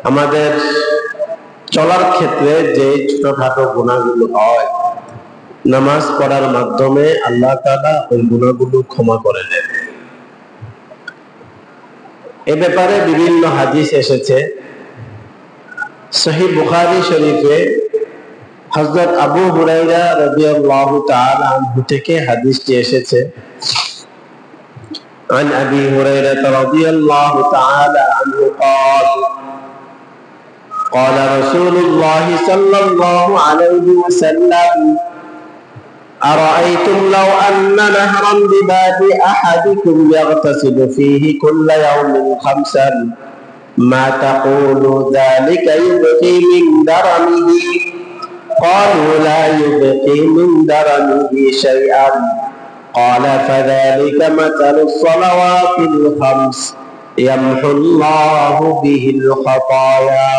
আমাদের চলার ক্ষেত্রে যে ছোটখাটো গুনাহগুলো হয়, নামাজ পড়ার মাধ্যমে আল্লাহ তাআলা ওই গুনাহগুলো ক্ষমা করে দেন। এ ব্যাপারে বিভিন্ন হাদিস এসেছে। সহিহ বুখারী শরীফে হযরত আবু হুরায়রা রাদিয়াল্লাহু তাআলা আনহু থেকে হাদিসটি এসেছে। عن أبي هريرة رضي الله تعالى عنه قال قال رسول الله صلى الله عليه وسلم أرأيتم لو أن نهرا بباب أحدكم يغتسل فيه كل يوم 5 ما تقول ذلك يبقي من درنه قالوا لا يبقي من درنه شيئا قال فذلك مثل الصلوات الخمس يمحو الله به الخطايا।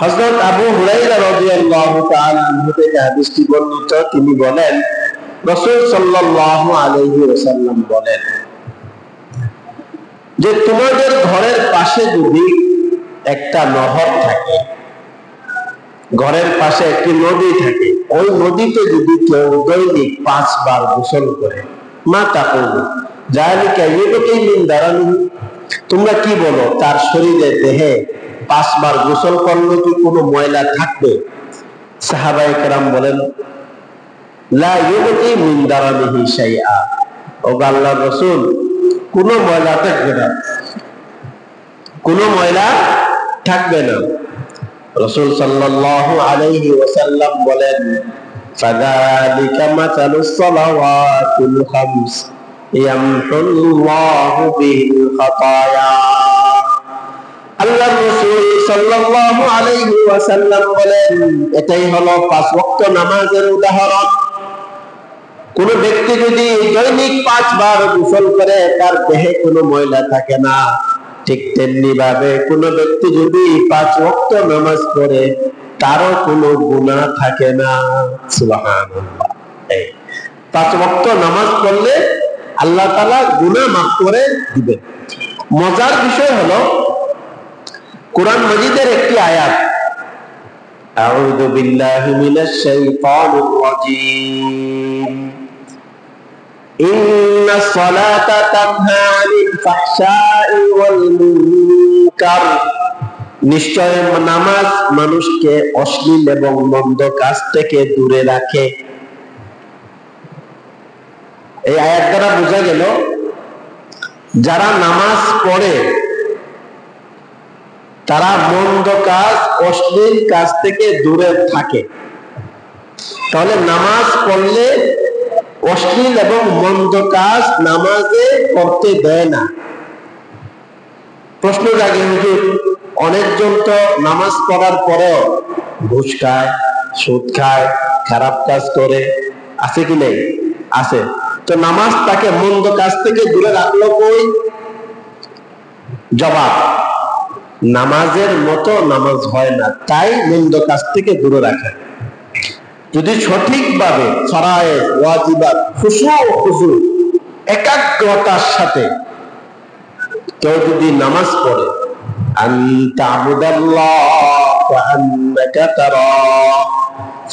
হযরত আবু হুরায়রা রাদিয়াল্লাহু তাআলা আনহু থেকে হাদিসটি বর্ণিত। তিনি বলেন, রাসূল সাল্লাল্লাহু আলাইহি ওয়াসাল্লাম বলেন যে তোমাদের ঘরের পাশে যদি একটা নহর থাকে, ঘরের পাশে একটি নদী থাকে, ওই নদীতে যদি কেউ দৈনিক 5 বার গোসল করে, মা তাকুল যালিকা ইউবকি মিন দারানিহি, তোমরা কি বলো তার শরীরে দেহে 5 বার গোসল করলে কি কোনো ময়লা থাকবে? সাহাবায়ে কেরাম বলেন, লা ইউবকি মিন দারানিহি শাইআ, ও আল্লাহর রাসূল কোনো ময়লা থাকবে না, কোনো ময়লা থাকবে না। রাসূল সাল্লাল্লাহু আলাইহি ওয়াসাল্লাম বলেন, ফাযালিকা মাতালুস সালাওয়াতিল খামস ইয়ামহুল্লাহু বিল খাতায়া। আল্লাহর রাসূল সাল্লাল্লাহু আলাইহি ওয়াসাল্লাম বলেন, এটাই হলো 5 ওয়াক্ত নামাজের উদাহরণ। কোন ব্যক্তি যদি দৈনিক 5 বার গোসল করে তার দেহে কোনো ময়লা থাকে না, ঠিক তেমনি ভাবে কোন ব্যক্তি যদি 5 ওয়াক্ত নামাজ পড়ে তারও কোনো গুনাহ থাকে না। সুবহানাল্লাহ। 5 ওয়াক্ত নামাজ পড়লে আল্লাহ তাআলা গুনাহ মাফ করে দিবেন। মজার বিষয় হলো কোরআন মাজিদের একটি আয়াত, আউযু বিল্লাহি মিনাশ শাইতানির রাজীম, ইন্নাস সালাতা তানহা আনিল ফাহশাই ওয়াল মুনকার, নিশ্চয় নামাজ মানুষকে অশ্লীল এবং মন্দ কাজ থেকে দূরে রাখে। এই আয়াত দ্বারা বোঝা গেল যারা নামাজ পড়ে তারা মন্দ কাজ, অশ্লীল কাজ থেকে দূরে থাকে। তাহলে নামাজ পড়লে অশ্লীল এবং মন্দ কাজ নামাজে করতে দেয় না। প্রশ্ন জাগে, হুজুর অনেকজন তো নামাজ পড়ার পরেও ঘুষ খায়, সুদ খায়, খারাপ কাজ করে, আছে কি নেই? আছে। তো নামাজ তাকে মন্দ কাজ থেকে দূরে রাখলো কই? জবাব, নামাজের মতো নামাজ হয় না, তাই মন্দ কাজ থেকে দূরে রাখে। যদি সঠিকভাবে ফরআয়েদ, ওয়াজিবাত, খুশু একাগ্রতার সাথে কেউ যদি নামাজ পড়ে, আনতা আবুদাল্লাহ কাআন্নাকা তারাহু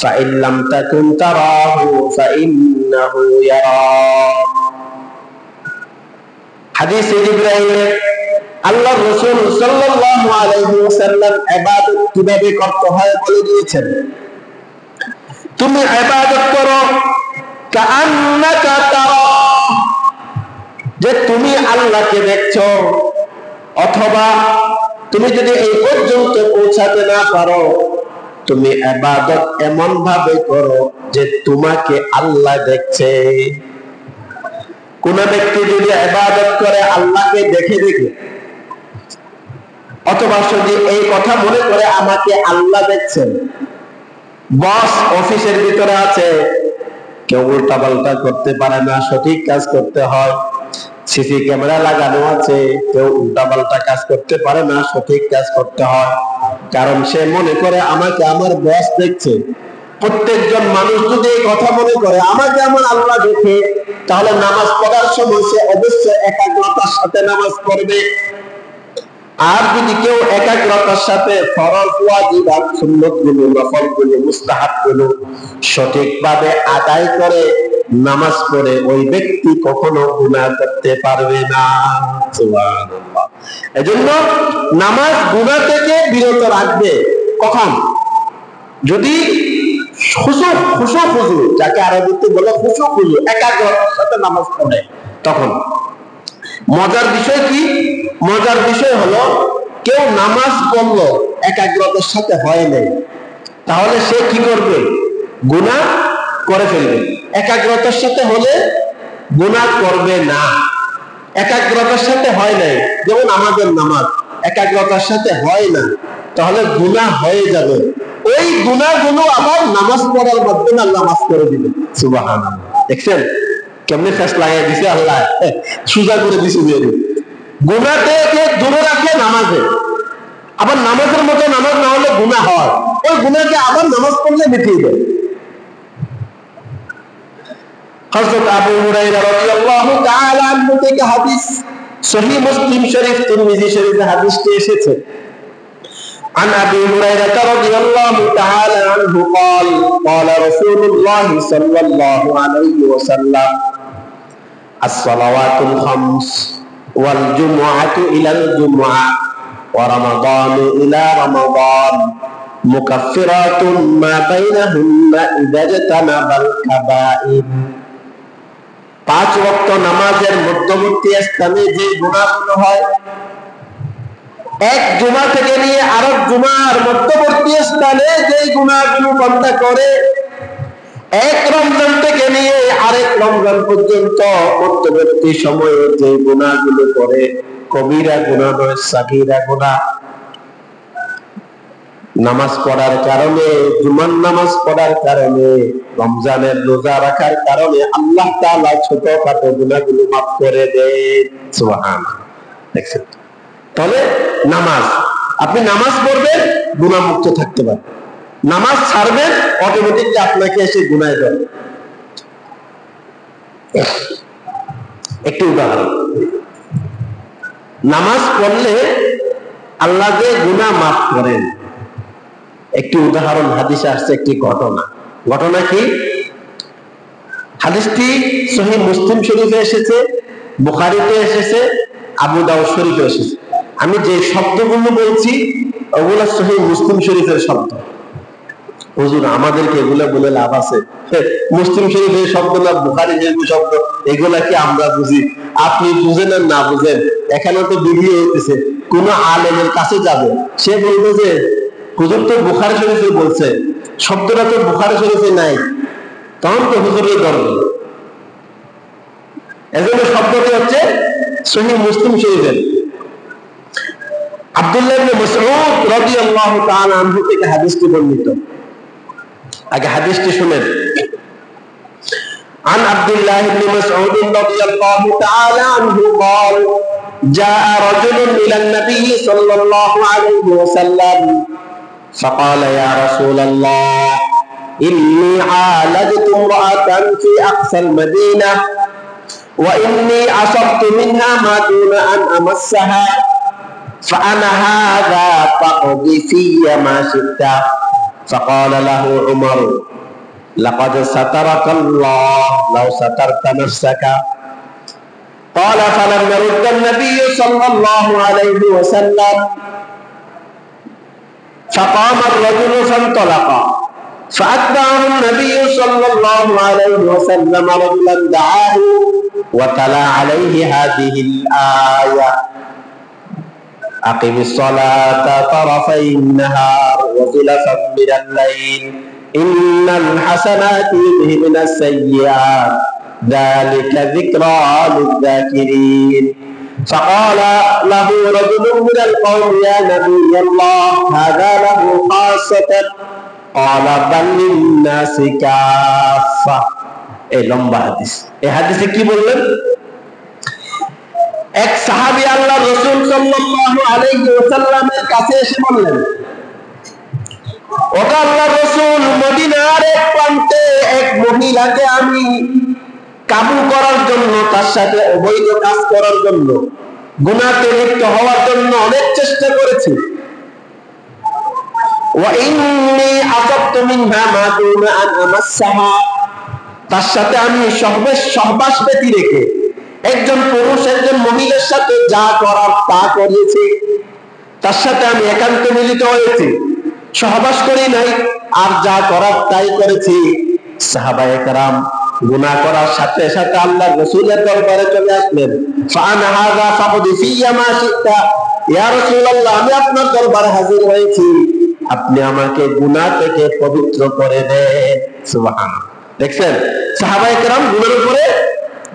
ফাইন লাম তাকুন তারাহু ফাইন্নাহু ইয়ারাক। হাদিসে জিবরাইলে আল্লাহর রাসূল সাল্লাল্লাহু আলাইহি ওয়াসাল্লাম ইবাদত কিভাবে করতে হয় বলে দিয়েছেন। তুমি ইবাদত করো কাআন্নাকা তারাহু, যে তুমি আল্লাহকে দেখছো, অথবা তুমি যদি এই পর্যন্ত পৌঁছাতে না পারো, তুমি ইবাদত এমন ভাবে করো যে তোমাকে আল্লাহ দেখছে। কোন ব্যক্তি যদি ইবাদত করে আল্লাহকে দেখে দেখে, অথবা যদি এই কথা মনে করে আমাকে আল্লাহ দেখছেন, বস অফিসের ভিতরে আছে, কেউ উল্টাপাল্টা করতে পারে না, সঠিক কাজ করতে হয়, সিসি ক্যামেরা লাগানো আছে, কেউ উল্টাপাল্টা কাজ করতে পারে না, সঠিক কাজ করতে হয়, কারণ সে মনে করে আমাকে আমার বস দেখছে। প্রত্যেকজন মানুষ যদি এই কথা মনে করে আমাকে আমার আল্লাহ দেখে, তাহলে নামাজ পড়ার সময় সে অবশ্যই একাগ্রতার সাথে নামাজ পড়বে। আর যদি কেউ একাগ্রতার সাথে ফরজ ওয়াজিবাত সুন্নতগুলো নফলগুলো মুস্তাহাবগুলো সঠিকভাবে আদায় করে নামাজ পড়ে ওই ব্যক্তি কখনো গুনাহ করতে পারবে না। সুবহানাল্লাহ। এজন্য নামাজ গুনাহ থেকে বিরত রাখবে কখন? যদি খুশু যাকে আরবিতে বলে খুশু একাগ্রতার সাথে নামাজ পড়ে তখন। মজার বিষয় কি? মজার বিষয় হলো কেউ নামাজ পড়লো একাগ্রতার সাথে হয় নাই, তাহলে সে কি করবে? গুনাহ করে ফেলবে। একাগ্রতার সাথে হলে গুনাহ করবে না। একাগ্রতার সাথে হয় নাই, যেমন আমাদের নামাজ একাগ্রতার সাথে হয় না, তাহলে গুনাহ হয়ে যাবে। ওই গুনাহগুলো আবার নামাজ পড়ার মাধ্যমে আল্লাহ মাফ করে দিবে। সুবহানাল্লাহ। দেখছেন কেমনে ফেসলা দিছে আল্লাহ, সুজা করে দিছে। গুনাহ থেকে দূরে রাখে নামাজে, আবার নামাজের মতো নামাজ না হলে গুনাহ হয়, ওই গুনাহকে আবার নামাজ পড়লে মিটিয়ে দেয়। হযরত আবু হুরায়রা রাদিয়াল্লাহু তাআলা আনহু থেকে হাদিস, সহিহ মুসলিম শরীফ, তিরমিজি শরীফে হাদিসটি এসেছে। عن أبي هريرة رضي الله تعالى عنه قال قال رسول الله صلى الله عليه وسلم الصلوات الخمس والجمعة إلى الجمعة ورمضان إلى رمضان مكفرات ما بينهن إذا اجتنب الكبائر। 5 ওয়াক্ত নামাজের মধ্যবর্তী স্থানে যে গুনাহগুলো হয়, এক জুমা থেকে নিয়ে আরেক জুমার মধ্যবর্তী স্থানে যে গুনাহগুলো বান্দা করে, এক রমজান থেকে নিয়ে আরেক রমজান পর্যন্ত মধ্যবর্তী সময়ে যে গুনাহগুলো করে, কবিরা গুনাহ নয়, সাগীরা গুনাহ। নামাজ পড়ার কারণে, জুমার নামাজ পড়ার কারণে, রমজানের রোজা রাখার কারণে আল্লাহ তাআলা ছোটখাটো গুনাহগুলো মাফ করে দেন। সুবহানাল্লাহ। দেখছেন? তাহলে নামাজ, আপনি নামাজ পড়বেন গুনাহ মুক্ত থাকতে পারবেন। নামাজ ছাড়বেন অটোমেটিকলি আপনাকে এসে গুনাহে ধরবে। একটি উদাহরণ, নামাজ পড়লে আল্লাহ যে গুনাহ মাফ করেন, একটি উদাহরণ হাদিসে আসছে, একটি ঘটনা। ঘটনা কি? হাদিসটি সহিহ মুসলিম শরীফে এসেছে, বুখারীতে এসেছে, আবু দাউদ শরীফে এসেছে। আমি যে শব্দগুলো বলছি ওগুলো সহিহ মুসলিম শরীফের শব্দ। হুজুর আমাদেরকে এগুলো বলে লাভ আছে? মুসলিম শরীফের শব্দ না বুখারী শরীফের শব্দ, এগুলা কি আমরা বুঝি? আপনি বুঝেন আর না বুঝেন, এখানে তো ভিডিও হইতেছে, কোন আলেমের কাছে যাবে, সে বলবে যে হুজুর তো বুখারী শরীফে বলছে, শব্দটা তো বুখারী শরীফে নাই, তখন তো হুজুরের ধরবে। এজন্য শব্দটি হচ্ছে সহিহ মুসলিম শরীফের। আব্দুল্লাহ ইবনে মাসউদ রাদিয়াল্লাহু তাআলা আনহু থেকে হাদিসটি বর্ণিত। আগে হাদিসটি শুনেন। عن عبد الله بن مسعود رضي الله تعالى عنه قال جاء رجل إلى النبي صلى الله عليه وسلم فقال يا رسول الله إني عالجت امرأة في أقصى المدينة وإني عصبت منها ما دون أن أمسها فأنا هذا فاقضي في ما شئت فقال له عمر لقد سترك الله لو سترت نفسك قال فلم يرد النبي صلى الله عليه وسلم فقام الرجل فانطلق فأتبعه النبي صلى الله عليه وسلم رجلا دعاه وتلا عليه هذه الآية أقم الصلاة طرفي النهار وزلفا من الليل إن الحسنات يذهبن السيئات ذلك ذكرى للذاكرين فقال له رجل من القوم يا نبي الله هذا له خاصة قال بل للناس كافة। এই লম্বা হাদিস। এই হাদিসে কি বললেন? এক সাহাবী আল্লাহর রাসূল সাল্লাল্লাহু আলাইহি ওয়াসাল্লামের কাছে এসে বললেন, ওগো আল্লাহর রাসূল, মদিনার এক প্রান্তে এক মহিলাকে আমি কাবু করার জন্য, তার সাথে অবৈধ কাজ করার জন্য, গুনাহতে লিপ্ত হওয়ার জন্য অনেক চেষ্টা করেছি, ওয়া ইন্নী আযাবতু মিনহা মা দুনা আন আমাসসাহা, তার সাথে আমি সহবাস ব্যতি রেখে একজন পুরুষ একজন মহিলার সাথে যা করার তা করেছি, তার সাথে আমি একান্ত মিলিত হয়েছি, সহবাস করি নাই, আর যা করার তাই করেছি। সাহাবায়ে কেরাম গুনাহ করার সাথে সাথে আল্লাহর রাসূলের দরবারে চলে আসলেন। ফাআনা হাযা ফাকুদি ফিয়া মা শিতা, ইয়া রাসূলুল্লাহ, আমি আপনার দরবারে হাজির হয়েছি, আপনি আমাকে গুনাহ থেকে পবিত্র করে দেন। সুবহানাল্লাহ। দেখছেন সাহাবায়ে কেরাম গুনাহের উপরে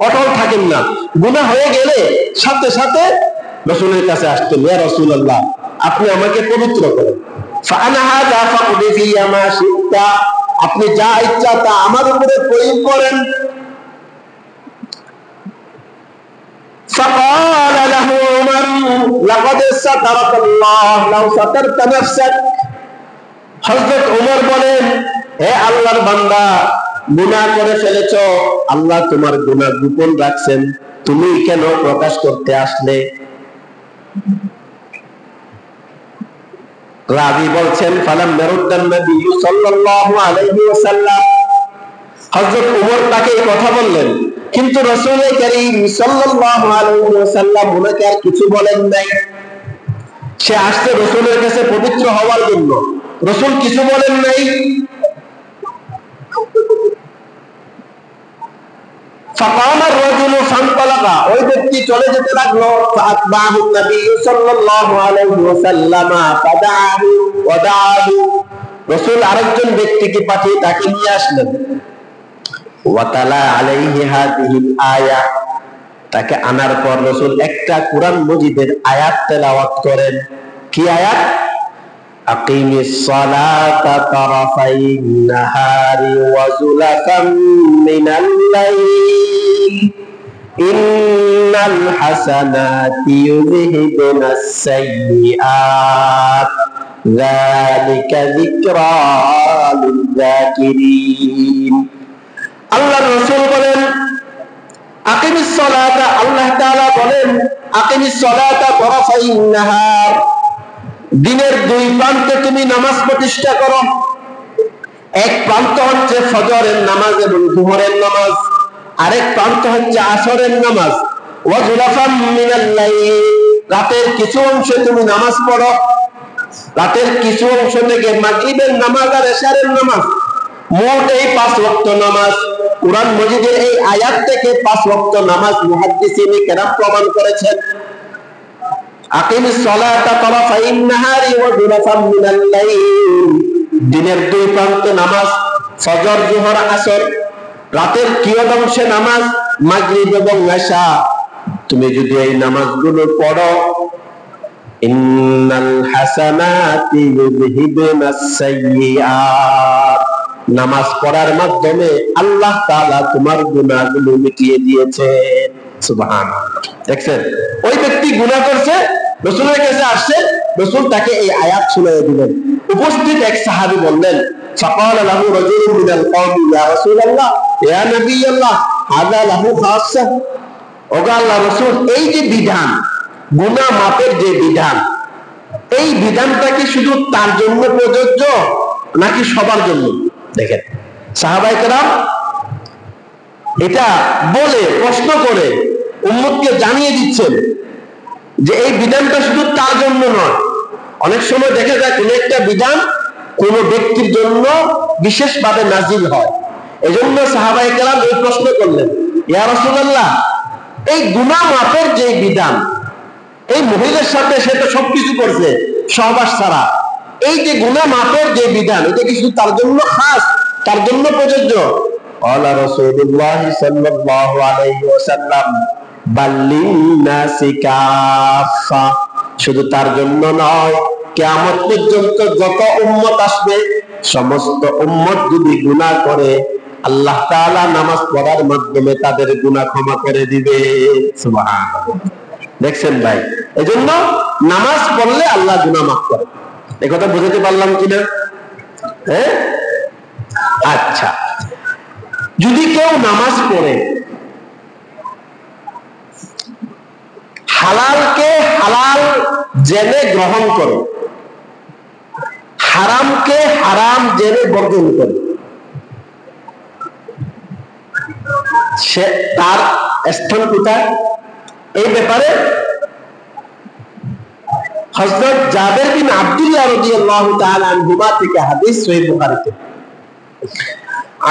অটল থাকেন না, গুনাহ হয়ে গেলে সাথে সাথে রাসূলের কাছে আসতেন, ইয়া রাসূলুল্লাহ, আপনি আমাকে পবিত্র করেন। ফাআনা হাযা ফাকুদি ফিয়া মা শিতা, আপনি যা ইচ্ছা তা আমার উপরে প্রয়োগ করেন। فقال له عمر لقد سترك الله لو سترت نفسك, হযরত ওমর বলেন, হে আল্লাহর বান্দা, গুনাহ করে ফেলেছো, আল্লাহ তোমার গুনাহ গোপন রাখছেন, তুমি কেন প্রকাশ করতে আসলে? রাবি বলছেন, ফালাম নারুদ্দান নবী সাল্লাল্লাহু আলাইহি ওয়াসাল্লাম, হযরত ওমর তাকে এই কথা বললেন, কিন্তু রাসূল কারীম সাল্লাল্লাহু আলাইহি ওয়াসাল্লাম ওনাকে আর কিছু বলেন নাই। সে আসছে রাসূলের কাছে পবিত্র হওয়ার জন্য, রাসূল কিছু বলেন নাই। فقام الرجل فانطلق, ওই ব্যক্তি চলে যেতে লাগলো। فأتبعه النبي صلى الله عليه وسلم فدعاه ودعاه, রাসূল আরেকজন ব্যক্তিকে পাঠিয়ে তাকে নিয়ে আসলেন। ওয়াতালা আলাইহি হাযিহিল আয়া, তাকে আনার পর রাসূল একটা কোরআন মজিদের আয়াত তেলাওয়াত করেন। কি আয়াত? আকিমিস সালাতা তারাফাইন নাহারি ওয়া যুলাফাম মিনাল লাইল ইন্নাল হাসানাতি ইউযহিবুনাস সাইয়্যাত যালিকা যিকরা লিয-যাকিরিন। আল্লাহর রাসূল বলেন আকিমিস সালাতা, আল্লাহ তাআলা বলেন আকিমিস সালাতা তারাফাইন নাহার, দিনের দুই প্রান্তে তুমি নামাজ প্রতিষ্ঠা করো। এক প্রান্ত হচ্ছে ফজরের নামাজ এবং যোহরের নামাজ, আরেক প্রান্ত হচ্ছে আসরের নামাজ। ওয়া যুলাফাম মিনাল লাইল, রাতের কিছু অংশে তুমি নামাজ পড়ো, রাতের কিছু অংশ থেকে মাগরিবের নামাজ আর এশারের নামাজ, মোট এই 5 ওয়াক্ত নামাজ। কুরআন মজিদের এই আয়াত থেকে 5 ওয়াক্ত নামাজ মুহাদ্দিসিনে কেরাম প্রমাণ করেছেন। আকিমিস সালাতা তারাফাইন নাহারি ওয়া যুলাফাম মিনাল লাইল, দিনের দুই প্রান্তে নামাজ, ফজর যোহর আসর, রাতের কিয়দংশে নামাজ, মাগরিব এবং এশা। তুমি যদি এই নামাজগুলো পড়ো, ইন্নাল হাসানাতি ইউযহিবুনাস সাইয়্যাত, নামাজ পড়ার মাধ্যমে আল্লাহ তাআলা তোমার গুনাহগুলো মিটিয়ে দিয়েছেন। সুবহানাল্লাহ। দেখছেন ওই ব্যক্তি গুনাহ করছে, রাসূলের কাছে আসছে, রাসূল তাকে এই আয়াত শুনিয়ে দিলেন। উপস্থিত এক সাহাবী বললেন, ফাকাল লাহু রাজুলুন মিনাল কওমি ইয়া রাসূলুল্লাহ ইয়া নবিয়াল্লাহ হাযা লাহু খাসসা, ওগো আল্লাহর রাসূল, এই যে বিধান, গুনাহ মাপের যে বিধান, এই বিধানটা কি শুধু তার জন্য প্রযোজ্য নাকি সবার জন্য? দেখেন সাহাবায়ে কেরাম এটা বলে প্রশ্ন করে উম্মতকে জানিয়ে দিচ্ছেন যে এই বিধানটা শুধু তার জন্য নয়। অনেক সময় দেখা যায় কোন একটা বিধান কোন ব্যক্তির জন্য বিশেষভাবে নাজিল হয়, এজন্য সাহাবায়ে কেরাম এই প্রশ্ন করলেন, ইয়া রাসূলুল্লাহ, এই গুনাহ মাপের যে বিধান, এই মহিলার সাথে সে তো সবকিছু করছে সহবাস ছাড়া, এই যে গুনাহ মাপের যে বিধান, এটা কি শুধু তার জন্য খাস, তার জন্য প্রযোজ্য? ক্বালা রাসূলুল্লাহ সাল্লাল্লাহু আলাইহি ওয়াসাল্লাম বাল্লিন্নাসি কাফা, শুধু তার জন্য নয়, কিয়ামত পর্যন্ত যত উম্মত আসবে সমস্ত উম্মত যদি গুনাহ করে আল্লাহ তাআলা নামাজ পড়ার মাধ্যমে তাদের গুনাহ ক্ষমা করে দিবে। সুবহানাল্লাহ। দেখছেন ভাই, এজন্য নামাজ পড়লে আল্লাহ গুনাহ মাফ করে। এই কথা বুঝতে পারলাম কিনা? হ্যাঁ, আচ্ছা, যদি কেউ নামাজ পড়ে হালালকে হালাল জেনে গ্রহণ করে, হারামকে হারাম জেনে বর্জন করে, সে তার স্থান কোথায়? এই ব্যাপারে হযরত জাবের বিন আব্দুল্লাহ রাদিয়াল্লাহু তাআলা আনহুমা থেকে হাদিস সহিহ বুখারীতে,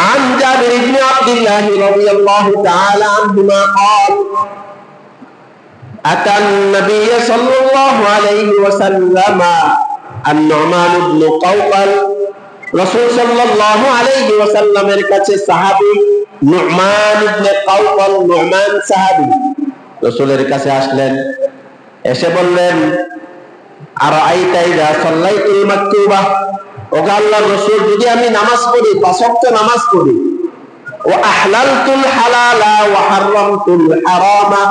عن جابر بن عبد الله رضي الله تعالى عنهما قال أتى النبي صلى الله عليه وسلم النعمان بن قوقل রাসূল সাল্লাল্লাহু আলাইহি ওয়াসাল্লামের কাছে সাহাবী নু'মান ইবনে কাওকাল, নু'মান সাহাবী রাসূলের কাছে আসলেন, এসে বললেন আরাআইতা ইযা সাল্লাইতুল মাকতুবা, ও আল্লাহর রাসূল, যদি আমি নামাজ পড়ি, পাঁচ ওয়াক্ত নামাজ পড়ি, ওয়া আহলালতুল হালালা ওয়া হারামতুল হারামা,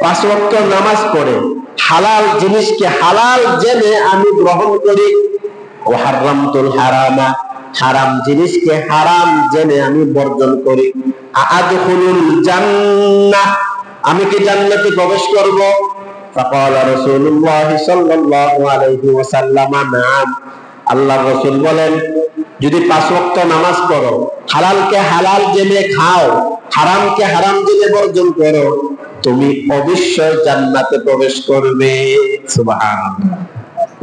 পাঁচ ওয়াক্ত নামাজ পড়ে হালাল জিনিসকে হালাল জেনে আমি গ্রহণ করি, ও হারামতুল হারামা, হারাম জিনিসকে হারাম জেনে আমি বর্জন করি, আদখুলুল জান্নাহ, আমি কি জান্নাতে প্রবেশ করব? ফাকালা রাসূলুল্লাহ সাল্লাল্লাহু আলাইহি ওয়াসাল্লাম নাম, আল্লাহর রাসূল বলেন, যদি পাঁচ ওয়াক্ত নামাজ পড়ো, হালালকে হালাল জেনে খাও, হারামকে হারাম জেনে বর্জন করো, তুমি অবশ্যই জান্নাতে প্রবেশ করবে। সুবহানাল্লাহ।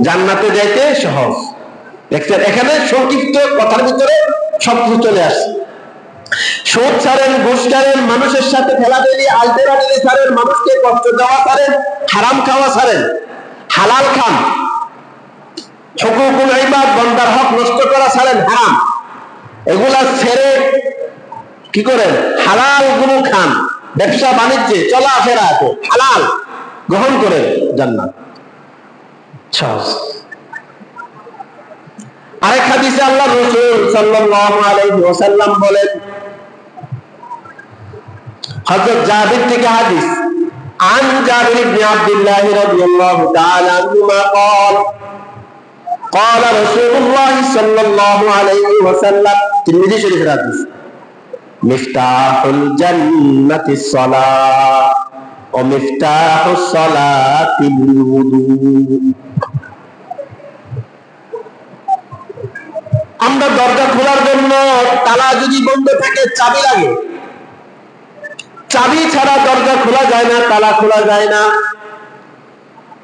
জান্নাতে যাইতে সহজ। দেখছেন, এখানে সংক্ষিপ্ত কথার ভিতরে সবকিছু চলে আসছে। সুদ ছাড়েন, ঘুষ ছাড়েন, মানুষের সাথে খেলাধুলি আলতেরালি ছাড়েন, মানুষকে কষ্ট দেওয়া ছাড়েন, হারাম খাওয়া ছাড়েন, হালাল খান, হুকুকুল ইবাদ, বান্দার হক নষ্ট করা ছাড়েন, হারাম, এগুলা ছেড়ে কি করেন? হালাল গুলো খান, ব্যবসা বাণিজ্যে চলাফেরাতে হালাল গ্রহণ করেন, জান্নাত সহজ। আরেক হাদিসে আল্লাহর রাসূল সাল্লাল্লাহু আলাইহি ওয়াসাল্লাম বলেন, হযরত জাবির থেকে হাদিস, عن جابر بن عبد الله رضي الله تعالى عنهما قال قال رسول الله صلى الله عليه وسلم, তিরমিজি শরীফের হাদিস, মিফতাহুল জান্নাতিস সালাহ ওয়া মিফতাহুস সালাতিল ওযু। আমরা দরজা খোলার জন্য তালা যদি বন্ধ থাকে চাবি লাগে, চাবি ছাড়া দরজা খোলা যায় না, তালা খোলা যায় না।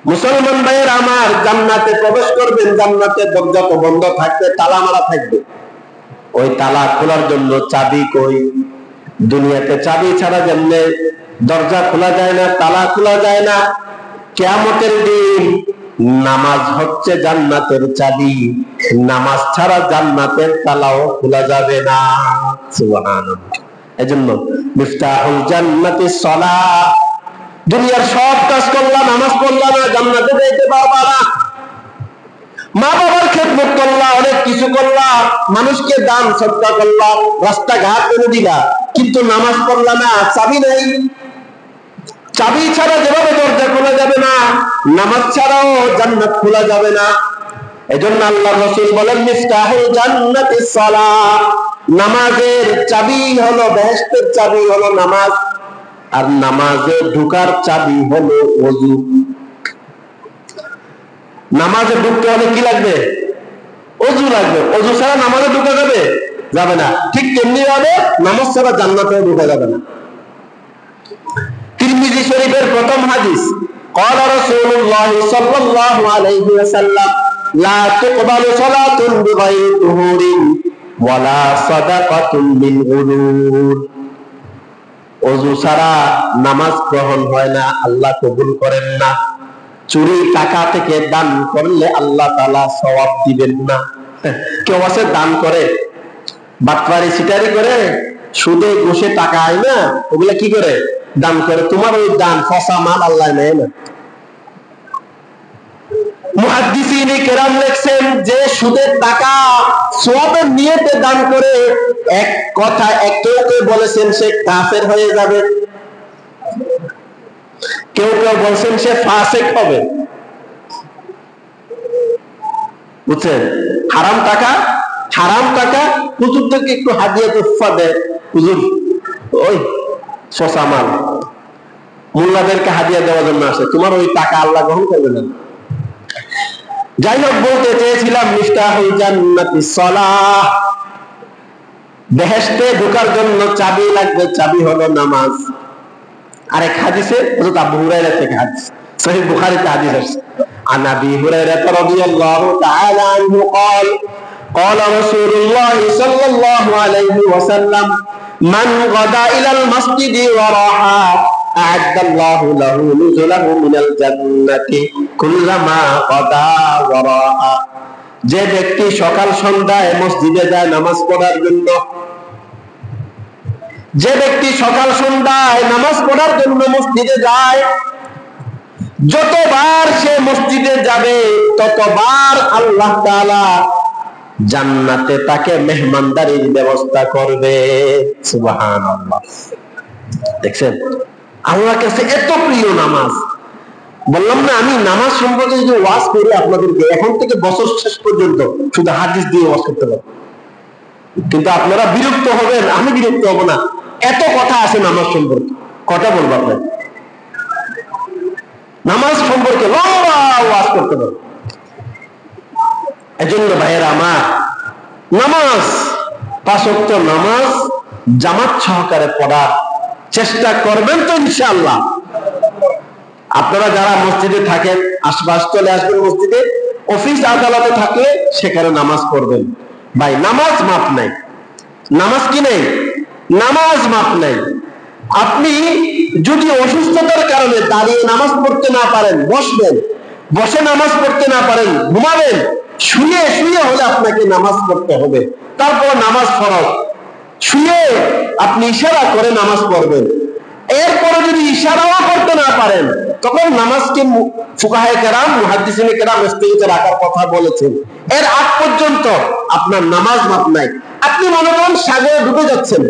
মুসলমান ভাইয়ের আমার, জান্নাতে প্রবেশ করবেন, জান্নাতের দরজা তো বন্ধ থাকবে, তালা মারা থাকবে, ওই তালা খোলার জন্য চাবি কই? দুনিয়াতে চাবি ছাড়া যেমনে দরজা খোলা যায় না, তালা খোলা যায় না, কিয়ামতের দিন নামাজ হচ্ছে জান্নাতের চাবি, নামাজ ছাড়া জান্নাতের তালাও খোলা যাবে না। সুবহানাল্লাহ। এজন্য মিফতাহুল জান্নাতিস সালাহ, দুনিয়ার সব কাজ করলা, নামাজ পড়লা না, জান্নাতে যাইতে পারবা না। মা বাবার খেদমত করলা, অনেক কিছু করলা, মানুষকে দান সদকা করলা, রাস্তাঘাট করে দিলা, কিন্তু নামাজ পড়লা না, চাবি নাই। চাবি ছাড়া যেভাবে দরজা খোলা যাবে না, নামাজ ছাড়াও জান্নাত খোলা যাবে না। এজন্য আল্লাহর রাসূল বলেন, মিফতাহুল জান্নাতিস সালাহ, নামাজের চাবি হলো, বেহেশতের চাবি হলো নামাজ, আর নামাজে ঢোকার চাবি হলো ওযু। নামাজে ঢুকতে হলে কি লাগবে? ওযু লাগবে। ওযু ছাড়া নামাজে ঢোকা যাবে? যাবে না। ঠিক তেমনি ভাবে নামাজ ছাড়া জান্নাতে ঢোকা যাবে না। তিরমিজি শরীফের প্রথম হাদিস, قال رسول الله صلى الله عليه وسلم لا تقبل صلاة بغير طهور ولا صدقة من غلول। ওযু ছাড়া নামাজ গ্রহণ হয় না, আল্লাহ কবুল করেন না। চুরি টাকা থেকে দান করলে আল্লাহ তাআলা সওয়াব দিবেন না। কেউ আছে দান করে, বাটপারি সিটারি করে, সুদে ঘুষে টাকা আয় না, ওগুলা কি করে? দান করে। তোমার ওই দান ফসা মাল আল্লাহ নেয় না। মুহাদ্দিসিনে কেরাম লেখছেন যে সুদের টাকা সওয়াবের নিয়তে দান করে, এক কথা কেউ কেউ বলেছেন সে কাফের হয়ে যাবে, কেউ কেউ বলছেন সে ফাসিক হবে। বুঝছেন? হারাম টাকা হুজুর থেকে একটু হাদিয়া তোফা দেয়, হুজুর ওই শশা মাল মোল্লাদেরকে হাদিয়া দেওয়ার জন্য আসে, তোমার ওই টাকা আল্লাহ গ্রহণ করবে না। যাই হোক, বলতে চেয়েছিলাম মিফতাহুল জান্নাতিস সালাহ, বেহেশতে ঢোকার জন্য চাবি লাগবে, চাবি হলো নামাজ। আরেক হাদিসে হযরত আবু হুরায়রা থেকে হাদিস, সহিহ বুখারীতে হাদিস আছে, আন আবি হুরায়রা রাদিয়াল্লাহু তাআলা আনহু قال قال رسول الله صلى الله عليه وسلم من غدا الى المسجد وراحا أعد الله له نزله من الجنة كلما غدا وراحا। যে ব্যক্তি সকাল সন্ধ্যায় মসজিদে যায় নামাজ পড়ার জন্য, যে ব্যক্তি সকাল সন্ধ্যায় নামাজ পড়ার জন্য মসজিদে যায়, যতবার সে মসজিদে যাবে ততবার আল্লাহ তাআলা জান্নাতে তাকে মেহমানদারির ব্যবস্থা করবে। সুবহানাল্লাহ। দেখছেন, আল্লাহর কাছে এত প্রিয় নামাজ। বললাম না, আমি নামাজ সম্পর্কে যদি ওয়াজ করি আপনাদেরকে, এখন থেকে বছর শেষ পর্যন্ত শুধু হাদিস দিয়ে ওয়াজ করতে পারবো, কিন্তু আপনারা বিরক্ত হবেন, আমি বিরক্ত হব না। এত কথা আছে নামাজ সম্পর্কে, কটা বলবো আপনার? নামাজ সম্পর্কে লম্বা ওয়াজ করতে পারবো। এজন্য ভাইয়েরা আমার, নামাজ, 5 ওয়াক্ত নামাজ জামাত সহকারে পড়ার চেষ্টা করবেন তো ইনশাআল্লাহ। আপনারা যারা মসজিদে থাকেন, আশপাশ চলে আসবেন মসজিদে, অফিস আদালতে থাকলে সেখানে নামাজ পড়বেন। ভাই, নামাজ মাপ নাই। নামাজ কি নেই? নামাজ মাপ নাই। আপনি যদি অসুস্থতার কারণে দাঁড়িয়ে নামাজ পড়তে না পারেন, বসবেন। বসে নামাজ পড়তে না পারেন, ঘুমাবেন। শুয়ে শুয়ে হলে আপনাকে নামাজ পড়তে হবে। তারপর নামাজ ফরজ। শুয়ে আপনি ইশারা করে নামাজ পড়বেন। এরপরে যদি ইশারাও করতে না পারেন, তখন নামাজকে ফুকাহায়ে কেরাম, মুহাদ্দিসিনে কেরাম স্থগিত রাখার কথা বলেছেন। এর আগ পর্যন্ত আপনার নামাজ মাপ নাই। আপনি মনে করেন সাগরে ডুবে যাচ্ছেন,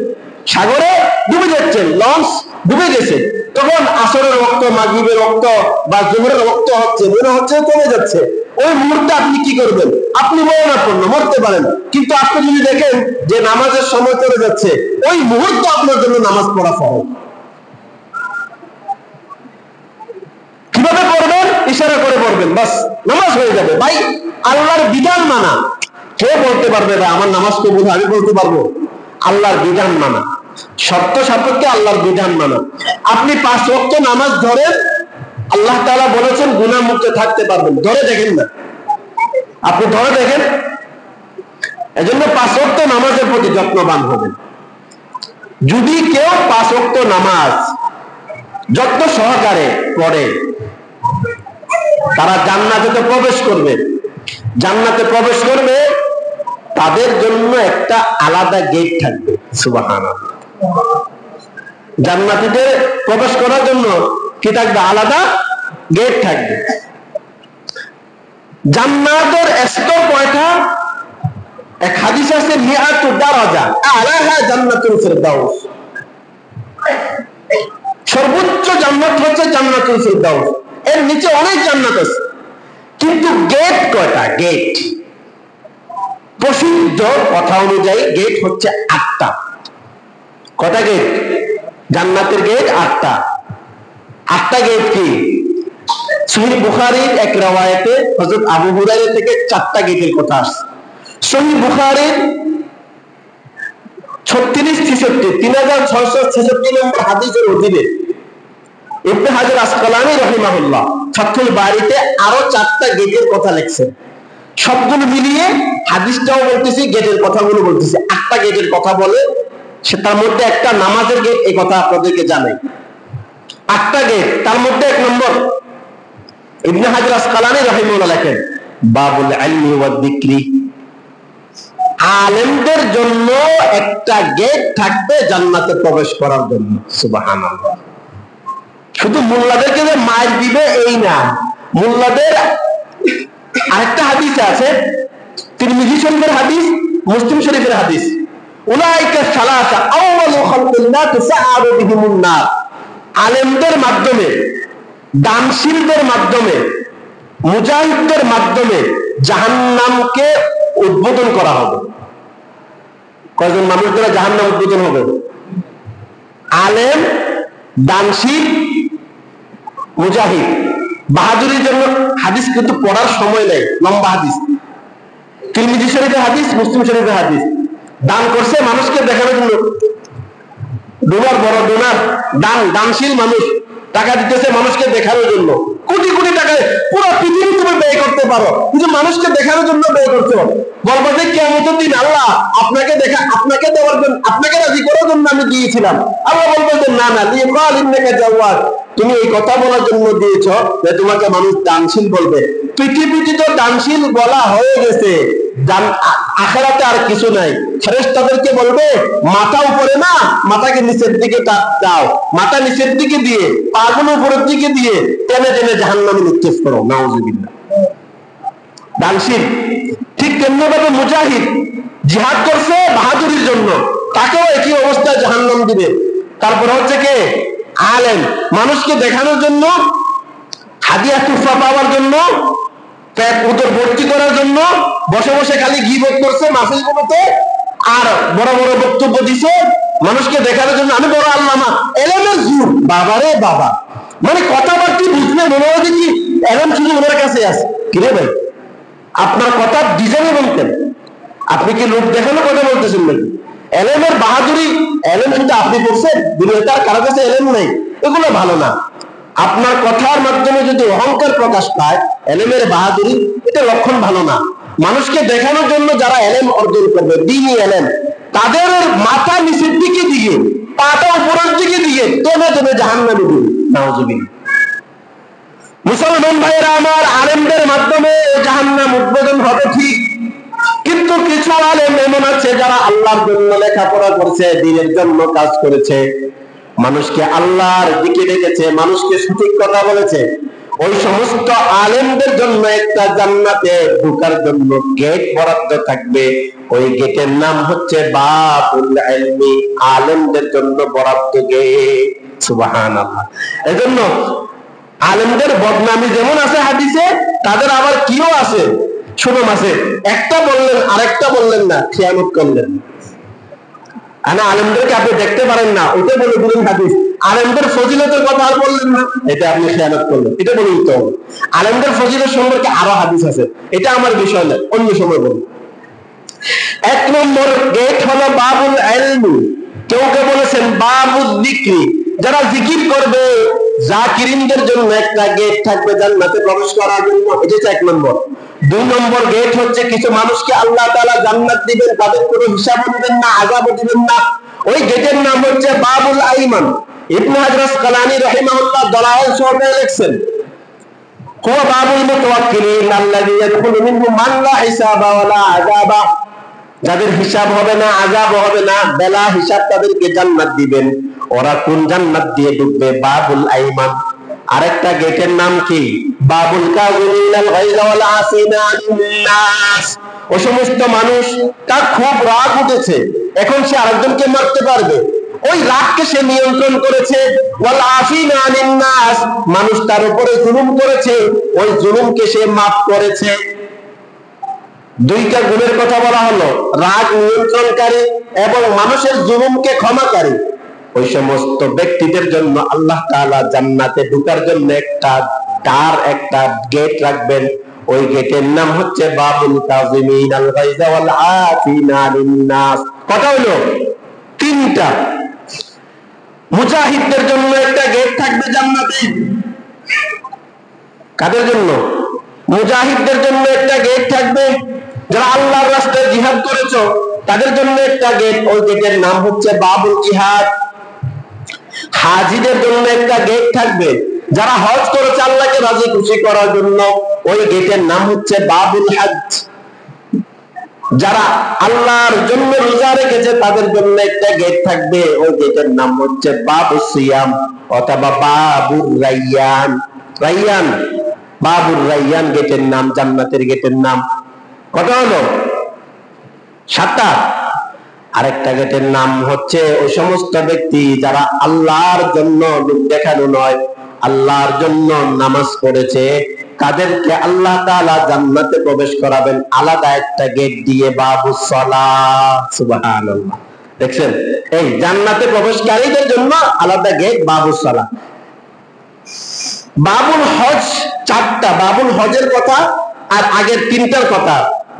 সাগরে ডুবে যাচ্ছেন, লঞ্চ ডুবে গেছে, তখন আসরের ওয়াক্ত, মাগরিবের ওয়াক্ত বা জোহরের ওয়াক্ত হচ্ছে, মনে হচ্ছে চলে যাচ্ছে। ওই মুহূর্তে আপনি কি করবেন? আপনি মরণাপন্ন, মরতে পারেন, কিন্তু আপনি যদি দেখেন যে নামাজের সময় চলে যাচ্ছে, ওই মুহূর্তে আপনার জন্য নামাজ পড়া ফরজ। কিভাবে পড়বেন? ইশারা করে পড়বেন, বাস নামাজ হয়ে যাবে। ভাই, আল্লাহর বিধান মানা। কে বলতে পারবে ভাই আমার নামাজ কবুল? আমি বলতে পারবো। আল্লাহর বিধান মানা, শর্ত সাপেক্ষে আল্লাহর বিধান মানা। আপনি 5 ওয়াক্ত নামাজ ধরেন, আল্লাহ তাআলা বলেছেন গুনাহ মুক্ত থাকতে পারবেন। ধরে দেখেন না, আপনি ধরে দেখেন। এজন্য 5 ওয়াক্ত নামাজের প্রতি যত্নবান হবেন। যদি কেউ 5 ওয়াক্ত নামাজ যত্ন সহকারে পড়ে, তারা জান্নাতে প্রবেশ করবে। জান্নাতে প্রবেশ করবে, তাদের জন্য একটা আলাদা গেট থাকবে। সুবহানাল্লাহ। জান্নাতীদের প্রবেশ করার জন্য কি থাকবে? আলাদা গেট থাকবে। জান্নাতের স্তর কয়টা? এক হাদিস আছে, মিআতু দারাজা আলাহা জান্নাতুল ফিরদাউস। সর্বোচ্চ জান্নাত হচ্ছে জান্নাতুল ফিরদাউস। এর নিচে অনেক জান্নাত আছে, কিন্তু গেট কয়টা? গেট প্রসিদ্ধ কথা অনুযায়ী গেট হচ্ছে 8টা। কয়টা গেট? জান্নাতের গেট 8টা। 8টা গেট কি? সহিহ বুখারীর এক riwayate হযরত আবু হুরায়রা থেকে 4টা গেটের কথা আসছে। সহিহ বুখারীর 36-36 নম্বর হাদিসের অধীনে ইবনে হাজার আসকালানী রাহিমাহুল্লাহ ফাতহুল বারীতে আরো 4টা গেটের কথা লিখছেন। সবগুলো মিলিয়ে হাদিসটাও বলতেছি, গেটের কথাগুলো বলতেছি, 8টা গেটের কথা বলে। সে তার মধ্যে একটা নামাজের গেট, এই কথা আপনাদেরকে জানাই। 8টা গেট, তার মধ্যে 1 নম্বর ইবনে হাজার আসকালানী রাহিমাহুল্লাহ লেখেন, বাবুল ইলমি ওয়াদ যিকরি। আলেমদের জন্য একটা গেট থাকবে জান্নাতে প্রবেশ করার জন্য। সুবহানাল্লাহ। শুধু মোল্লাদেরকে যে মাইর দিবে এই না, মোল্লাদের আরেকটা হাদিস আছে, তিরমিজি শরীফের হাদিস, মুসলিম শরীফের হাদিস, উলাইকা সালাসা আউয়ালু খালকিল্লাহ তুসআরু বিহিমুন নার। আলেমদের মাধ্যমে, দানশীলদের মাধ্যমে, মুজাহিদদের মাধ্যমে জাহান্নামকে উদ্বোধন করা হবে। কয়জন মানুষ দ্বারা জাহান্নাম উদ্বোধন হবে? আলেম, দানশীল, মুজাহিদ, বাহাদুরির জন্য হাদিস কিন্তু পড়ার সময় নেই, লম্বা হাদিস, তিরমিজি শরীফের হাদিস, মুসলিম শরীফের হাদিস। দান করছে মানুষকে দেখানোর জন্য, ডোনার, বড় ডোনার, দানশীল মানুষ, টাকা দিতেছে মানুষকে দেখানোর জন্য, কোটি কোটি টাকা পুরো পৃথিবী তুমি ব্যয় করতে পারো, কিন্তু মানুষকে দেখানোর জন্য ব্যয় করতে পারো। বলবো যে কিয়ামতের দিন আল্লাহ আপনাকে দেওয়ার জন্য, আপনাকে রাজি করার জন্য আমি দিয়েছিলাম। আল্লাহ বলবে যে না না, লিয়াকাল ইন্নাকা জাওয়াদ, তুমি এই কথা বলার জন্য দিয়েছ যে তোমাকে মানুষ দানশীল বলবে। পৃথিবীতে তো দানশীল বলা হয়ে গেছে, আখিরাতে আর কিছু নাই। ফেরেশতাদেরকে বলবে মাথা উপরে না, মাথাকে নিচের দিকে দাও, মাথা নিচের দিকে দিয়ে পাগুলো উপরের দিকে দিয়ে টেনে টেনে জাহান্নামে নিক্ষেপ করো। নাউযুবিল্লাহ। দানশীল। ঠিক তেমনি ভাবে মুজাহিদ জিহাদ করছে বাহাদুরির জন্য, তাকেও একই অবস্থায় জাহান্নাম দিবে। তারপর হচ্ছে কে? আলেম, মানুষকে দেখানোর জন্য, হাদিয়া তুফা পাওয়ার জন্য, পেট উদর ভর্তি করার জন্য বসে বসে খালি গীবত করছে মাহফিলগুলোতে, আর বড় বড় বক্তব্য দিছে মানুষকে দেখানোর জন্য আমি বড় আল্লামা। এলেমের যুগ, বাবারে বাবা, মানে কথাবার্তা বুঝলে মনে হয় কি এলেম শুধু ওনার কাছে আছে। কিরে ভাই, আপনার কথা ডিজাইনে বলতেন, আপনি কি লোক দেখানো কথা বলতেছেন নাকি? এলেমের বাহাদুরি, এলেম শুধু আপনি করছেন, দুনিয়াতে আর কারো কাছে এলেম নাই, এগুলো ভালো না। আপনার কথার মাধ্যমে যদি অহংকার প্রকাশ পায়, এলেমের বাহাদুরি, এটা লক্ষণ ভালো না। মানুষকে দেখানোর জন্য যারা এলেম অর্জন করবে, দ্বীনি এলেম, তাদের মাথা নিচের দিকে দিয়ে পাটা উপরের দিকে দিয়ে টেনে টেনে জাহান্নামে দিবে। নাউযুবিল্লাহ। মুসলমান ভাইয়েরা আমার, আলেমদের মাধ্যমে জাহান্নাম উদ্বোধন হবে ঠিক, কিন্তু কিছু আলেম এমন আছে যারা আল্লাহর জন্য লেখাপড়া করছে, দ্বীনের জন্য কাজ করেছে, মানুষকে আল্লাহর দিকে ডেকেছে, মানুষকে সঠিক কথা বলেছে। ওই সমস্ত আলেমদের জন্য একটা জান্নাতে ঢোকার জন্য গেট বরাদ্দ থাকবে। ওই গেটের নাম হচ্ছে বাবুল ইলমি, আলেমদের জন্য বরাদ্দ গেট। সুবহানাল্লাহ। এজন্য আলেমদের বদনামি যেমন আছে হাদিসে, তাদের আবার কিও আছে, সুনাম আছে। একটা বললেন আরেকটা বললেন না, খেয়ানত করলেন। আলেমদেরকে আপনি দেখতে পারেন না, ওটা বলে দিলেন হাদিস। আলেমদের ফজিলতের কথা আর বললেন না, এটা আপনি খেয়ানত করলেন, এটা বলে দিতে হবে। আলেমদের ফজিলত সম্পর্কে আরো হাদিস আছে, এটা আমার বিষয় না, অন্য সময় বলবো। এক নম্বর গেট হলো বাবুল ইলমি। কেউ কে বলেছেন বাবুল যিকরি, যারা জিকির করবে, জাকিরিনদের জন্য একটা গেট থাকবে জান্নাতে প্রবেশ করার জন্য, এটা এক নম্বর। দুই নম্বর গেট হচ্ছে কিছু মানুষকে আল্লাহ তাআলা জান্নাত দিবেন, তাদের কোনো হিসাবও দিবেন না, আযাবও দিবেন না। ওই গেটের নাম হচ্ছে বাবুল আইমান। ইবনে হাজার আসকালানী রাহিমাহুল্লাহ দলাইল শরহে লিখছেন, হুয়া বাবুল মুতাওয়াক্কিলিন আল্লাযী ইয়াদখুলু মিনহু মান লা হিসাবা ওয়ালা আযাবা, যাদের হিসাব হবে না, আযাব হবে না, বেলা হিসাব তাদেরকে জান্নাত দিবেন। ওরা কোন জান্নাত দিয়ে ঢুকবে? বাবুল আইমান। আরেকটা গেটের নাম কি? বাবুল কাযিমিনাল গায়যা ওয়াল আসিনা আনিন নাস। ওই সমস্ত মানুষ, তার খুব রাগ উঠেছে, এখন সে আরেকজনকে মারতে পারবে, ওই রাগকে সে নিয়ন্ত্রণ করেছে। ওয়াল আফিনা আনিন নাস, মানুষ তার উপরে জুলুম করেছে, ওই জুলুমকে সে মাফ করেছে। দুইটা গুণের কথা বলা হলো, রাগ নিয়ন্ত্রণকারী এবং মানুষের জুলুমকে ক্ষমাকারী। ওই সমস্ত ব্যক্তিদের জন্য আল্লাহ তাআলা জান্নাতে ঢোকার জন্য একটা গেট রাখবেন। ওই গেটের নাম হচ্ছে বাবুল কাযিমিনাল গায়যা ওয়াল আফিনা আনিন নাস। কত হলো? তিনটা। মুজাহিদদের জন্য একটা গেট থাকবে জান্নাতে। কাদের জন্য? মুজাহিদদের জন্য একটা গেট থাকবে। যারা আল্লাহর রাস্তায় জিহাদ করেছো, তাদের জন্য একটা গেট, ওই গেটের নাম হচ্ছে বাবুল জিহাদ। হাজিদের জন্য একটা গেট থাকবে, যারা হজ করেছে আল্লাহকে রাজি খুশি করার জন্য, ওই গেটের নাম হচ্ছে বাবুল হজ। যারা আল্লাহর জন্য রোজা রেখেছে তাদের জন্য একটা গেট থাকবে, ওই গেটের নাম হচ্ছে বাবুস সিয়াম অথবা বাবুর রায়্যান। রায়্যান, বাবুর রায়্যান গেটের নাম, জান্নাতের গেটের নাম। কত হলো? 7টা। আরেকটা গেটের নাম হচ্ছে ওই সমস্ত ব্যক্তি যারা আল্লাহর জন্য লোক দেখানো নয়, আল্লাহর জন্য নামাজ পড়েছে, তাদেরকে আল্লাহ তাআলা জান্নাতে প্রবেশ করাবেন আলাদা একটা গেট দিয়ে, বাবুস সালাহ। সুবহানাল্লাহ। দেখছেন, এই জান্নাতে প্রবেশকারীদের জন্য আলাদা গেট, বাবুস সালাহ। বাবুল হজ চারটা, বাবুল হজের কথা আর আগের তিনটার কথা,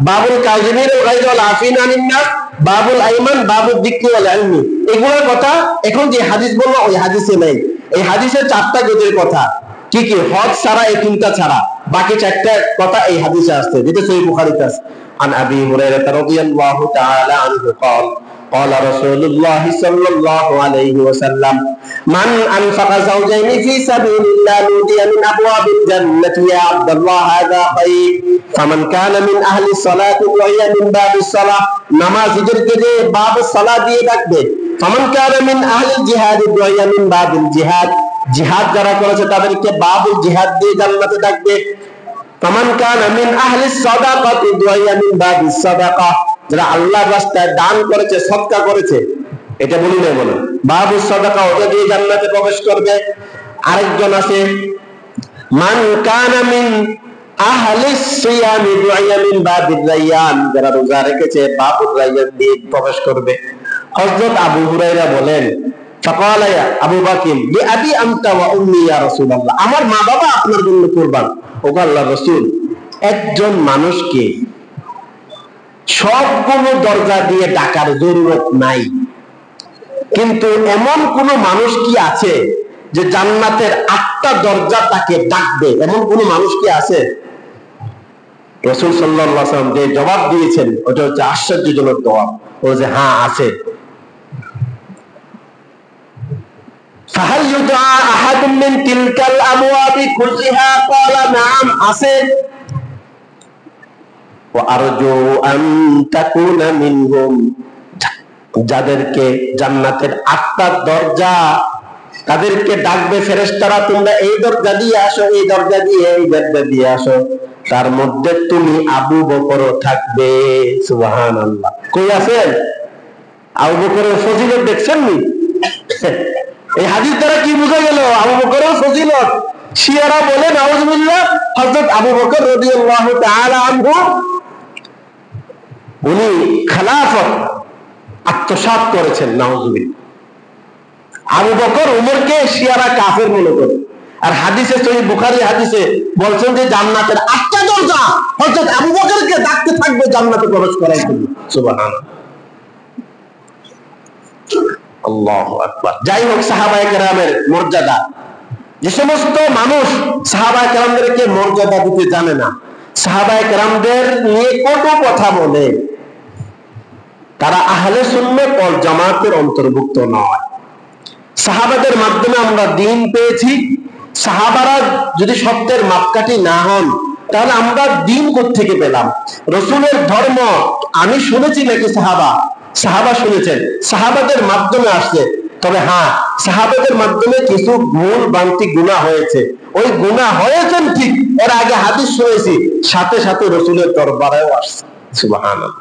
বাবুল কাযিমিন ওয়াল গায়জ ওয়াল আফিন আনিন নাস, বাবুল আইমান, বাবুল যিকরি ওয়াল ইলমি, এগুলোর কথা এখন যে হাদিস বললো ওই হাদিসে নেই। এই হাদিসের চারটা গজের কথা কি কি? হজ ছাড়া, এই তিনটা ছাড়া বাকি চারটা কথা এই হাদিসে আসছে, যেটা সহিহ বুখারীতে আছে। আন আবি হুরায়রা রাদিয়াল্লাহু তাআলা আনহু قال قال رسول الله صلى الله عليه وسلم من أنفق زوجين في سبيل الله نودي من أبواب الجنة يا عبد الله هذا خير فمن كان من أهل الصلاة وهي من باب الصلاة নামাজীদেরকে যে বাব সালাত দিয়ে ডাকবে, ফামান কানা মিন আহলিল জিহাদ وهي من باب الجهاد, জিহাদ যারা করেছে তাদেরকে বাবুল জিহাদ দিয়ে জান্নাতে ডাকবে। ফামান কানা মিন আহলিস সাদাকাতি وهي من باب الصدقة, যারা আল্লাহর রাস্তায় দান করেছে, সদকা করেছে, এটা বলি না, বলেন বাবু সাদাকা, ওটা দিয়ে জান্নাতে প্রবেশ করবে। আরেকজন আছে মান কানা মিন আহলিস সিয়াম দুআইয়া মিন বাবির রায়্যান, যারা রোজা রেখেছে বাবুর রায়্যান দিয়ে প্রবেশ করবে। হযরত আবু হুরায়রা বলেন ফাকালা ইয়া আবু বকর বি আবি আনতা ওয়া উম্মি ইয়া রাসূলুল্লাহ, আমার মা বাবা আপনার জন্য কুরবান। ওগো আল্লাহর রাসূল, একজন মানুষকে সবগুলো দরজা দিয়ে ডাকার জরুরত নাই, কিন্তু এমন কোন মানুষ কি আছে যে জান্নাতের 8টা দরজা তাকে ডাকবে? এমন কোন মানুষ কি আছে? রাসূল সাল্লাল্লাহু আলাইহি ওয়াসাল্লাম যে জবাব দিয়েছেন ওটা হচ্ছে আশ্চর্যজনক জবাব। ও যে হ্যাঁ আছে। ফাহাল ইউদআ আহাদুম মিন তিলকাল আবওয়াবি কুল্লিহা ক্বালা নাআম, আছে। আরজু আন তাকুনা মিনহুম, যাদেরকে জান্নাতের 8টা দরজা তাদেরকে ডাকবে ফেরেশতারা, তোমরা এই দরজা দিয়ে আসো, এই দরজা দিয়ে, এই দরজা দিয়ে আসো, তার মধ্যে তুমি আবু বকর থাকবে। সুবহানাল্লাহ। কই আছেন? আবু বকরের ফজিলত দেখছেন নি? এই হাদিস দ্বারা কি বোঝা গেল? আবু বকরের ফজিলত। শিয়ারা বলে নাউজুবিল্লাহ, হযরত আবু বকর রাদিয়াল্লাহু তাআলা আনহু উনি খেলাফত আত্মসাৎ করেছেন, নাউজুবিল্লাহ। আবু বকর উমরকে শিয়ারা কাফের মনে করে, আর হাদিসে সহিহ বুখারী হাদিসে বলছেন যে জান্নাতের 8টা দরজা হযরত আবু বকরকে ডাকতে থাকবে জান্নাতে প্রবেশ করার জন্য। সুবহানাল্লাহ, আল্লাহু আকবার। যাই হোক, সাহাবায়ে কেরামের মর্যাদা, যে সমস্ত মানুষ সাহাবায়ে কেরামদেরকে মর্যাদা দিতে জানে না, সাহাবায়ে কেরামদের নিয়ে কত কথা বলে, তারা আহলে সুন্নাত ওয়াল জামাতের অন্তর্ভুক্ত নয়। সাহাবাদের মাধ্যমে আমরা দ্বীন পেয়েছি, সাহাবারা যদি সত্যের মাপকাঠি না হন তাহলে আমরা দ্বীন কোত্থেকে পেলাম? রাসূলের ধর্ম আমি শুনেছি নাকি সাহাবা শুনেছেন, সাহাবাদের মাধ্যমে আসছে। তবে হ্যাঁ, সাহাবাদের মাধ্যমে কিছু ভুল ভ্রান্তি গুনাহ হয়েছে, ওই গুনাহ হয়েছেন ঠিক, এর আগে হাদিস শুনেছি, সাথে সাথে রাসূলের দরবারেও আসছে। সুবহানাল্লাহ,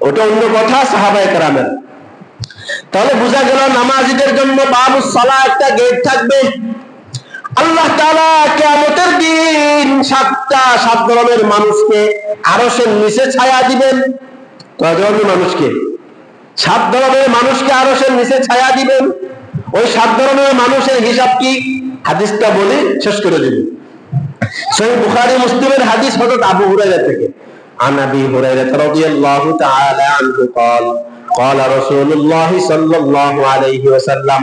ওটা অন্য কথা, সাহাবায়ে কেরামের। তাহলে বোঝা গেল নামাজীদের জন্য বাবুস সালাহ একটা গেট থাকবে। আল্লাহ তাআলা কিয়ামতের দিন 7 ধরনের মানুষকে আরশের নিচে ছায়া দিবেন। কয় ধরনের মানুষকে? 7 ধরনের মানুষকে আরশের নিচে ছায়া দিবেন। ওই 7 ধরনের মানুষের হিসাব কি? হাদিসটা বলি শেষ করে দেব। সহিহ বুখারী মুসলিমের হাদিস হযরত আবু হুরায়রা থেকে। عن أبي هريرة رضي الله تعالى عنه قال قال رسول الله صلى الله عليه وسلم,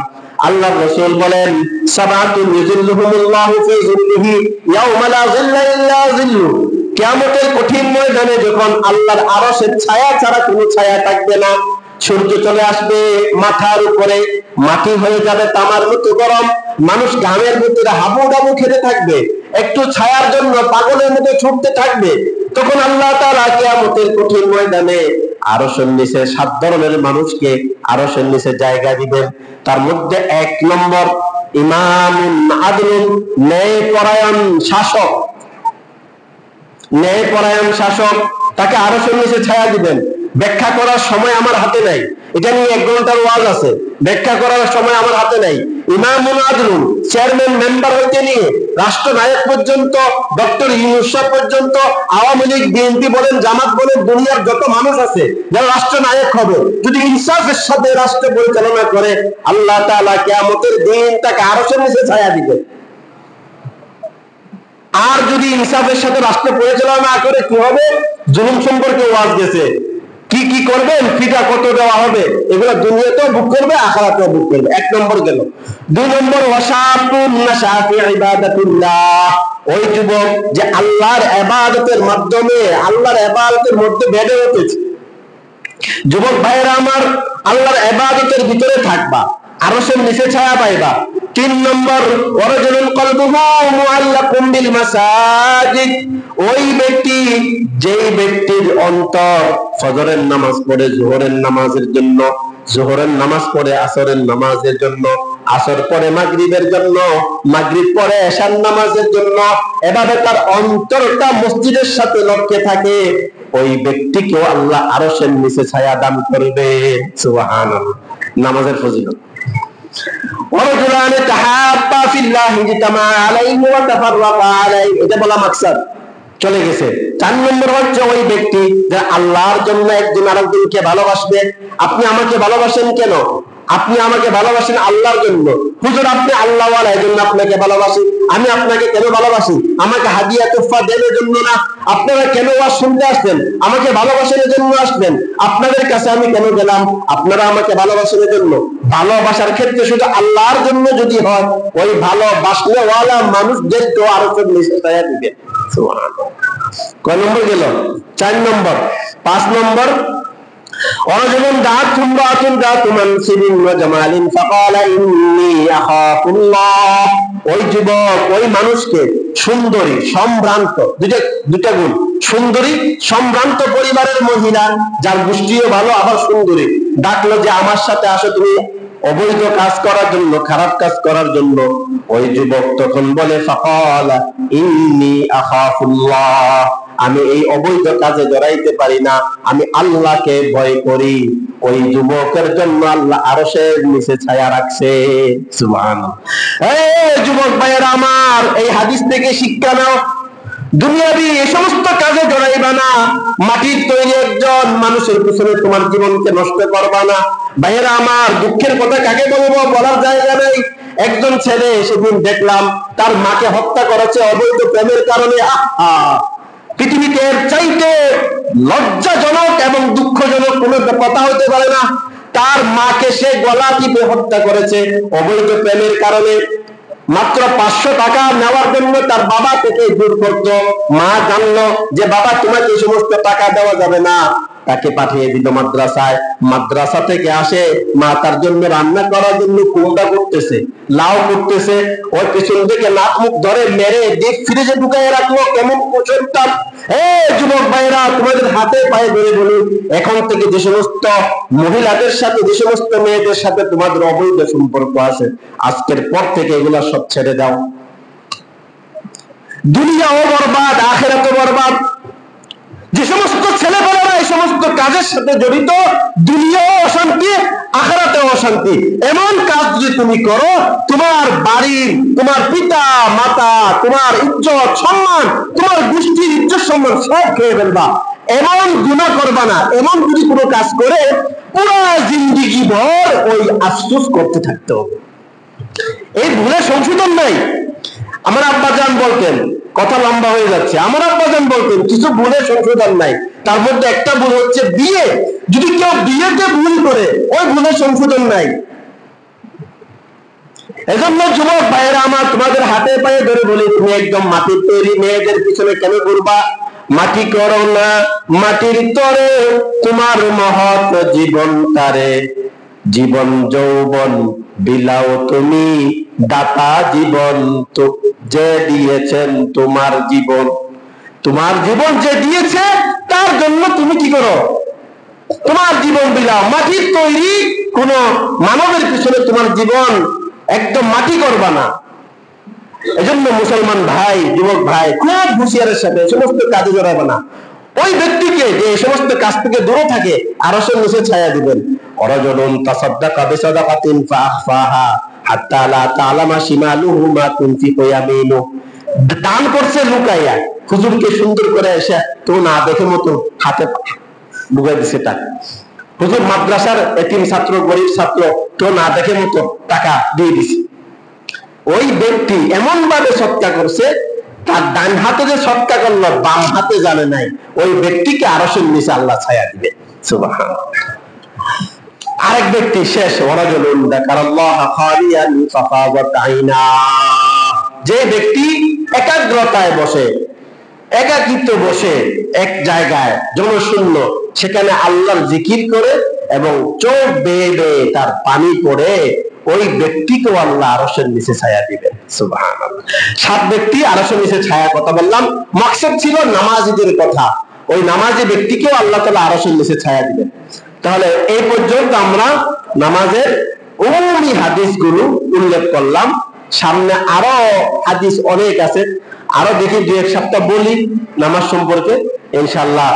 আল্লাহর রাসূল বলেন, সাবাতুন ইউযিল্লুহুমুল্লাহু ফি যিল্লিহি ইয়াওমা লা যিল্লা ইল্লা যিল্লু, কিয়ামতের কঠিন ময়দানে যখন আল্লাহর আরশের ছায়া ছাড়া কোনো ছায়া থাকবে না, সূর্য চলে আসবে মাথার উপরে, মাটি হয়ে যাবে তামার মতো গরম, মানুষ ঘামের ভিতরে হাবুডাবু খেতে থাকবে, একটু ছায়ার জন্য পাগলের মতো ছুটতে থাকবে। তখন আল্লাহ তাআলা কিয়ামতের কঠিন ময়দানে আরশের নিচে 7 ধরনের মানুষকে আরশের নিচে জায়গা দিবেন। তার মধ্যে 1 নম্বর ইমামুন আদলুন, ন্যায়পরায়ণ শাসক। ন্যায়পরায়ণ শাসক, তাকে আরশের নিচে ছায়া দিবেন। ব্যাখ্যা করার সময় আমার হাতে নাই, এটা নিয়ে 1 ঘন্টার ওয়াজ আছে, ব্যাখ্যা করার সময় আমার হাতে নাই। ইমামুন আদলুন, চেয়ারম্যান মেম্বার হইতে নিয়ে রাষ্ট্রনায়ক পর্যন্ত, ডক্টর ইউনূস পর্যন্ত, আওয়ামী লীগ বিএনপি বলেন, জামাত বলেন, দুনিয়ার যত মানুষ আছে যারা রাষ্ট্রনায়ক হবে, যদি ইনসাফের সাথে রাষ্ট্র পরিচালনা করে, আল্লাহ তাআলা কিয়ামতের দিন তাকে আরশের নিচে ছায়া দিবেন। আর যদি ইনসাফের সাথে রাষ্ট্র পরিচালনা না করে কি হবে? জুলুম সম্পর্কে ওয়াজ গেছে, কি কি করবেন, ফিটা কত দেওয়া হবে, এগুলো দুনিয়াতেও ভোগ করবে, আখিরাতেও ভোগ করবে। এক নম্বর গেল। দুই নম্বর, ওয়াশাতুন নাশাফি ইবাদাতুল্লাহ, ওই যুবক যে আল্লাহর ইবাদতের মাধ্যমে আল্লাহর ইবাদতের মধ্যে বেড়ে উঠেছে। যুবক ভাইয়েরা আমার, আল্লাহর ইবাদতের ভিতরে থাকবা, আরশের নিচে ছায়া পাইবা। তিন নম্বর, ওয়ারাজুলুন কলবুহু মুআল্লাকুম বিল মাসাজিদ, ওই ব্যক্তি যেই ব্যক্তির অন্তর ফজরের নামাজ পড়ে যোহরের নামাজের জন্য, যোহরের নামাজ পড়ে আসরের নামাজের জন্য, আসর পড়ে মাগরিবের জন্য, মাগরিব পড়ে এশার নামাজের জন্য, এভাবে তার অন্তরটা মসজিদের সাথে লটকে থাকে, ওই ব্যক্তিকেও আল্লাহ আরশের নিচে ছায়া দান করবে। সুবহানাল্লাহ। নামাজের ফজিলত। ওয়ারাজুলানি তাহাব্বা ফিল্লাহি ইজতামা আলাইহি ওয়া তাফাররাকা আলাইহি, এটা বলা মাকসাদ চলে গেছে। 4 নম্বর হচ্ছে ওই ব্যক্তি যে আল্লাহর জন্য একজন আরেকজনকে ভালোবাসবে। আপনি আমাকে ভালোবাসেন কেন? আপনি আমাকে ভালোবাসেন আল্লাহর জন্য। হুজুর আপনি আল্লাহওয়ালা, এজন্য আপনাকে ভালোবাসি। আমি আপনাকে কেন ভালোবাসি? আমাকে হাদিয়া তোফা দেওয়ার জন্য না। আপনারা কেন ওয়াজ শুনতে আসবেন? আমাকে ভালোবাসার জন্য আসবেন। আপনাদের কাছে আমি কেন গেলাম? আপনারা আমাকে ভালোবাসার জন্য। ভালোবাসার ক্ষেত্রে শুধু আল্লাহর জন্য যদি হয়, ওই ভালোবাসলেওয়ালা মানুষদেরকেও আরো নিশ্চয় দিবেন। সুবহানাল্লাহ। কয় নম্বর গেল? 4 নম্বর। 5 নম্বর, ওয়ারাজুলুন দাআত ইমরাআতুন যাতু মানসিবিন ওয়া জামালিন ফাকালা ইন্নী আখাফুল্লাহ, ওই যুবক ওই মানুষকে সুন্দরী সম্ভ্রান্ত, দুইটা গুণ, সুন্দরী সম্ভ্রান্ত পরিবারের মহিলা, যার গোষ্ঠীও ভালো আবার সুন্দরী, ডাকলো যে আমার সাথে আসো তুমি অবৈধ কাজ করার জন্য, খারাপ কাজ করার জন্য। ওই যুবক তখন বলে ফাকালা ইন্নী আখাফুল্লাহ, আমি এই অবৈধ কাজে জড়াইতে পারি না, আমি আল্লাহকে ভয় করি। ওই যুবকের জন্য আল্লাহ আরশের নিচে ছায়া রাখছে। সুবহানাল্লাহ। এই যুবক ভাইয়েরা আমার, এই হাদিস থেকে শিক্ষা নাও, দুনিয়াবি এই সমস্ত কাজে জড়াইবা না। মাটির তৈরি একজন মানুষের পিছনে তোমার জীবনকে নষ্ট করবা না। ভাইয়েরা আমার, দুঃখের কথা কাকে বলবো, বলার জায়গা নেই। একজন ছেলে সেদিন দেখলাম তার মাকে হত্যা করেছে অবৈধ প্রেমের কারণে। পৃথিবীতে এর চাইতে লজ্জাজনক এবং দুঃখজনক কোন কথা হতে পারে না। তার মাকে সে গলা টিপে হত্যা করেছে অবৈধ প্রেমের কারণে। মাত্র 500 টাকা নেওয়ার জন্য তার বাবা থেকে দূর করতো। মা জানলো যে বাবা তোমাকে এই সমস্ত টাকা দেওয়া যাবে না, তাকে পাঠিয়ে দিল মাদ্রাসায়। মাদ্রাসা থেকে আসে, মা তার জন্য রান্না করার জন্য কুমড়া করতেছে, লাউ করতেছে, ওর পিছন থেকে নাক মুখ ধরে মেরে ডিপ ফ্রিজে ঢুকাইয়ে রাখলো। কেমন কুসংস্কার! যুবক ভাইরা, তোমাদের হাতে পায়ে ধরে বলি, এখন থেকে যে সমস্ত মহিলাদের সাথে, যে সমস্ত মেয়েদের সাথে তোমাদের অবৈধ সম্পর্ক আছে, আজকের পর থেকে এগুলা সব ছেড়ে দাও। দুনিয়াও বরবাদ, আখিরাতও বরবাদ। যে সমস্ত ছেলেপেলেরা এই সমস্ত কাজের সাথে জড়িত, দুনিয়াও অশান্তি, আখিরাতেও অশান্তি। এমন কাজ যদি তুমি করো, তোমার বাড়ির, তোমার পিতা মাতা, তোমার ইজ্জত সম্মান, তোমার গোষ্ঠীর ইজ্জত সম্মান সব খেয়ে ফেলবা। এমন গুনাহ করবা না। এমন যদি কোনো কাজ করে পুরো জিন্দেগি ভর ওই আফসোস করতে থাকতে হবে। এই ভুলে সংশোধন নাই। আমার আব্বাজান বলতেন, কথা লম্বা হয়ে যাচ্ছে, আমার আব্বাজান বলতেন কিছু ভুলে সংশোধন নাই। তার মধ্যে একটা ভুল হচ্ছে বিয়ে। যদি কেউ বিয়েতে ভুল করে, ওই ভুলে সংশোধন নাই। এজন্য যুবক ভাইয়েরা আমার, তোমাদের হাতে পায়ে ধরে বলি, তুমি একদম মাটির তৈরি মেয়েদের পিছনে কেন ঘুরবা? মাটি করো না, মাটির তরে তোমার মহৎ জীবন তারে। জীবন যৌবন বিলাও তুমি, দাতা জীবন তো যে দিয়েছেন তোমার জীবন। তোমার জীবন যে দিয়েছে তার জন্য তুমি কি করো? তোমার জীবন বিলাও। মাটির তৈরি কোন মানবের পিছনে তোমার জীবন একদম মাটি করবা না। এজন্য মুসলমান ভাই, যুবক ভাই, খুব হুঁশিয়ারের সাথে সমস্ত কাজে জড়াবে না। ওই ব্যক্তিকে যে এই সমস্ত কাজ থেকে দূরে থাকে, আরশের নিচে ছায়া দিবেন। ওয়ারাজুলুন তাসাদদাকা বিসাদাকাতিন ফাআখফাহা হাত্তা লা তা'লামা শিমালুহু মা তুনফিকু ইয়ামিনুহু। দান করছে লুকাইয়া, হুজুরকে সুন্দর করে এসে তো না দেখে মতো হাতে ঢুকাই দিছে টাকা। হুজুর মাদ্রাসার এতিম ছাত্র, গরিব ছাত্র, তো না দেখে মতো টাকা দিয়ে দিছে। ওই ব্যক্তি এমন ভাবে সৎকার করছে, তার ডান হাতে যে সৎকা করলো বাম হাতে জানে নাই, ওই ব্যক্তিকে আরশের নিচে আল্লাহ ছায়া দিবে। সুবহানাল্লাহ। আরেক ব্যক্তি শেষ, ওয়ারাজুলুন যাকারাল্লাহ খালিয়ান ফাফাযাত আইনা, যে ব্যক্তি একাগ্রতায় বসে, একাকিত্ব বসে এক জায়গায় জনশূন্য, সেখানে আল্লাহর জিকির করে এবং চোখ বেয়ে বেয়ে তার পানি পড়ে, ওই ব্যক্তিকেও আল্লাহ আরশের নিচে ছায়া দিবেন। সুবহানাল্লাহ। 7 ব্যক্তি আরশের নিচে ছায়া, কথা বললাম, মাকসাদ ছিল নামাজীদের কথা, ওই নামাজি ব্যক্তিকেও আল্লাহ তাআলা আরশের নিচে ছায়া দিবেন। তাহলে এই পর্যন্ত আমরা নামাজের ওই হাদিসগুলো উল্লেখ করলাম। সামনে আরো হাদিস অনেক আছে, আরো দেখি 2-1 সপ্তাহ বলি নামাজ সম্পর্কে, ইনশাআল্লাহ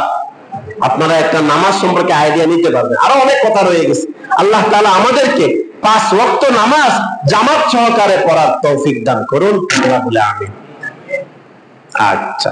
আপনারা একটা নামাজ সম্পর্কে আইডিয়া নিতে পারবেন। আরো অনেক কথা রয়ে গেছে। আল্লাহ তাআলা আমাদেরকে 5 ওয়াক্ত নামাজ জামাত সহকারে পড়ার তৌফিক দান করুন, বলে আমিন। আচ্ছা।